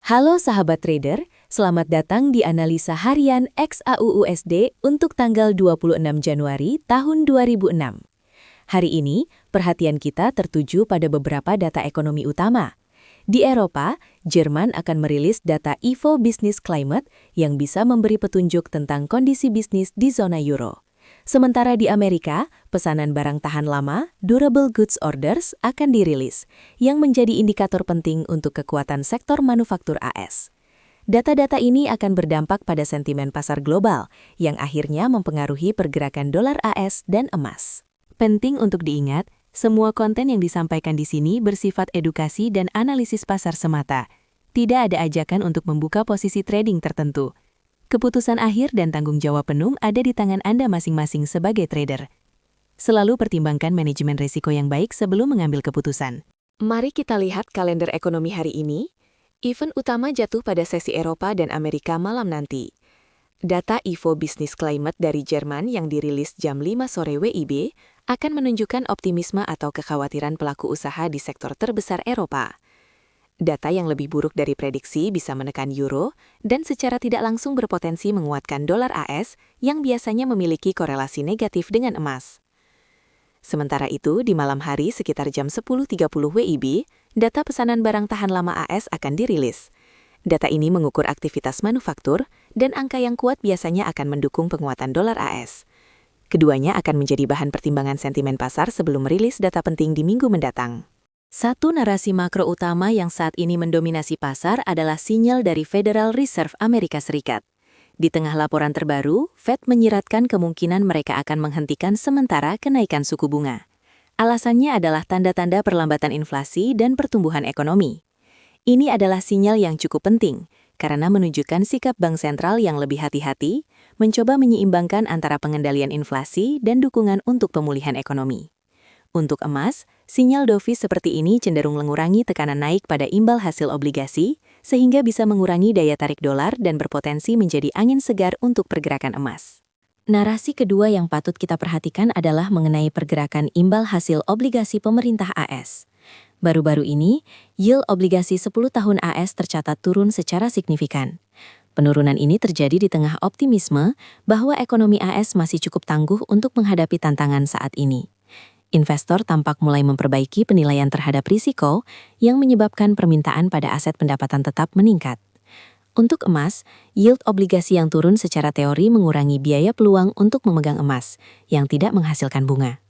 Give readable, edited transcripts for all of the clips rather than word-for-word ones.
Halo sahabat trader, selamat datang di analisa harian XAUUSD untuk tanggal 26 Januari tahun 2006. Hari ini, perhatian kita tertuju pada beberapa data ekonomi utama. Di Eropa, Jerman akan merilis data Ifo Business Climate yang bisa memberi petunjuk tentang kondisi bisnis di zona euro. Sementara di Amerika, pesanan barang tahan lama, durable goods orders, akan dirilis, yang menjadi indikator penting untuk kekuatan sektor manufaktur AS. Data-data ini akan berdampak pada sentimen pasar global, yang akhirnya mempengaruhi pergerakan dolar AS dan emas. Penting untuk diingat, semua konten yang disampaikan di sini bersifat edukasi dan analisis pasar semata. Tidak ada ajakan untuk membuka posisi trading tertentu. Keputusan akhir dan tanggung jawab penuh ada di tangan Anda masing-masing sebagai trader. Selalu pertimbangkan manajemen risiko yang baik sebelum mengambil keputusan. Mari kita lihat kalender ekonomi hari ini. Event utama jatuh pada sesi Eropa dan Amerika malam nanti. Data Ifo Business Climate dari Jerman yang dirilis jam 5 sore WIB akan menunjukkan optimisme atau kekhawatiran pelaku usaha di sektor terbesar Eropa. Data yang lebih buruk dari prediksi bisa menekan euro dan secara tidak langsung berpotensi menguatkan dolar AS yang biasanya memiliki korelasi negatif dengan emas. Sementara itu, di malam hari sekitar jam 10.30 WIB, data pesanan barang tahan lama AS akan dirilis. Data ini mengukur aktivitas manufaktur dan angka yang kuat biasanya akan mendukung penguatan dolar AS. Keduanya akan menjadi bahan pertimbangan sentimen pasar sebelum merilis data penting di minggu mendatang. Satu narasi makro utama yang saat ini mendominasi pasar adalah sinyal dari Federal Reserve Amerika Serikat. Di tengah laporan terbaru, Fed menyiratkan kemungkinan mereka akan menghentikan sementara kenaikan suku bunga. Alasannya adalah tanda-tanda perlambatan inflasi dan pertumbuhan ekonomi. Ini adalah sinyal yang cukup penting, karena menunjukkan sikap bank sentral yang lebih hati-hati, mencoba menyeimbangkan antara pengendalian inflasi dan dukungan untuk pemulihan ekonomi. Untuk emas, sinyal dovish seperti ini cenderung mengurangi tekanan naik pada imbal hasil obligasi, sehingga bisa mengurangi daya tarik dolar dan berpotensi menjadi angin segar untuk pergerakan emas. Narasi kedua yang patut kita perhatikan adalah mengenai pergerakan imbal hasil obligasi pemerintah AS. Baru-baru ini, yield obligasi 10 tahun AS tercatat turun secara signifikan. Penurunan ini terjadi di tengah optimisme bahwa ekonomi AS masih cukup tangguh untuk menghadapi tantangan saat ini. Investor tampak mulai memperbaiki penilaian terhadap risiko yang menyebabkan permintaan pada aset pendapatan tetap meningkat. Untuk emas, yield obligasi yang turun secara teori mengurangi biaya peluang untuk memegang emas yang tidak menghasilkan bunga.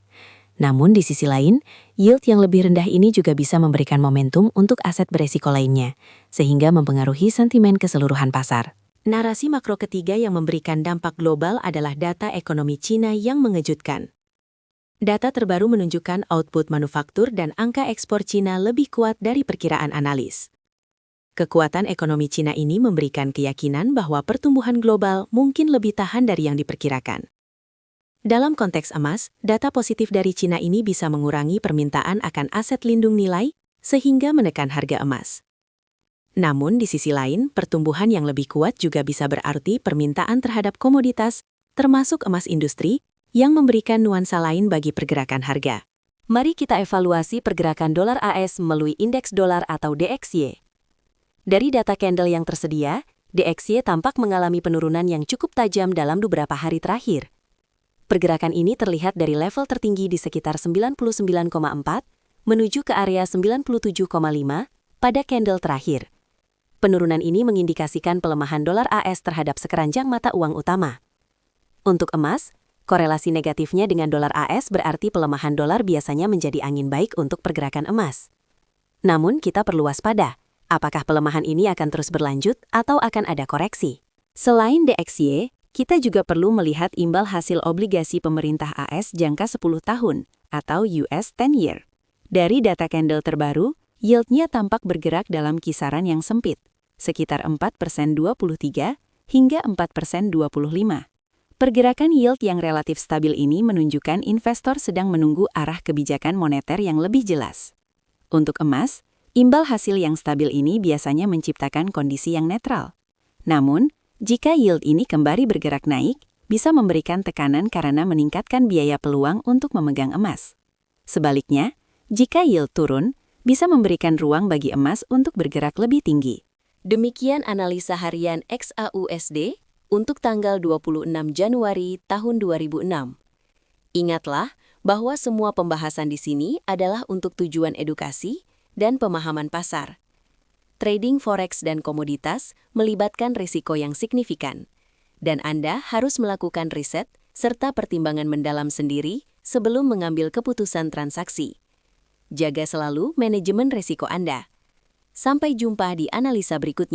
Namun di sisi lain, yield yang lebih rendah ini juga bisa memberikan momentum untuk aset beresiko lainnya, sehingga mempengaruhi sentimen keseluruhan pasar. Narasi makro ketiga yang memberikan dampak global adalah data ekonomi Cina yang mengejutkan. Data terbaru menunjukkan output manufaktur dan angka ekspor Cina lebih kuat dari perkiraan analis. Kekuatan ekonomi Cina ini memberikan keyakinan bahwa pertumbuhan global mungkin lebih tahan dari yang diperkirakan. Dalam konteks emas, data positif dari Cina ini bisa mengurangi permintaan akan aset lindung nilai, sehingga menekan harga emas. Namun di sisi lain, pertumbuhan yang lebih kuat juga bisa berarti permintaan terhadap komoditas, termasuk emas industri, yang memberikan nuansa lain bagi pergerakan harga. Mari kita evaluasi pergerakan dolar AS melalui indeks dolar atau DXY. Dari data candle yang tersedia, DXY tampak mengalami penurunan yang cukup tajam dalam beberapa hari terakhir. Pergerakan ini terlihat dari level tertinggi di sekitar 99,4 menuju ke area 97,5 pada candle terakhir. Penurunan ini mengindikasikan pelemahan dolar AS terhadap sekeranjang mata uang utama. Untuk emas, korelasi negatifnya dengan dolar AS berarti pelemahan dolar biasanya menjadi angin baik untuk pergerakan emas. Namun kita perlu waspada, apakah pelemahan ini akan terus berlanjut atau akan ada koreksi? Selain DXY, kita juga perlu melihat imbal hasil obligasi pemerintah AS jangka 10 tahun atau US 10-year. Dari data candle terbaru, yield-nya tampak bergerak dalam kisaran yang sempit, sekitar 4% 23 hingga 4% 25. Pergerakan yield yang relatif stabil ini menunjukkan investor sedang menunggu arah kebijakan moneter yang lebih jelas. Untuk emas, imbal hasil yang stabil ini biasanya menciptakan kondisi yang netral. Namun, jika yield ini kembali bergerak naik, bisa memberikan tekanan karena meningkatkan biaya peluang untuk memegang emas. Sebaliknya, jika yield turun, bisa memberikan ruang bagi emas untuk bergerak lebih tinggi. Demikian analisa harian XAUUSD untuk tanggal 26 Januari tahun 2006. Ingatlah bahwa semua pembahasan di sini adalah untuk tujuan edukasi dan pemahaman pasar. Trading forex dan komoditas melibatkan risiko yang signifikan, dan Anda harus melakukan riset serta pertimbangan mendalam sendiri sebelum mengambil keputusan transaksi. Jaga selalu manajemen risiko Anda. Sampai jumpa di analisa berikutnya.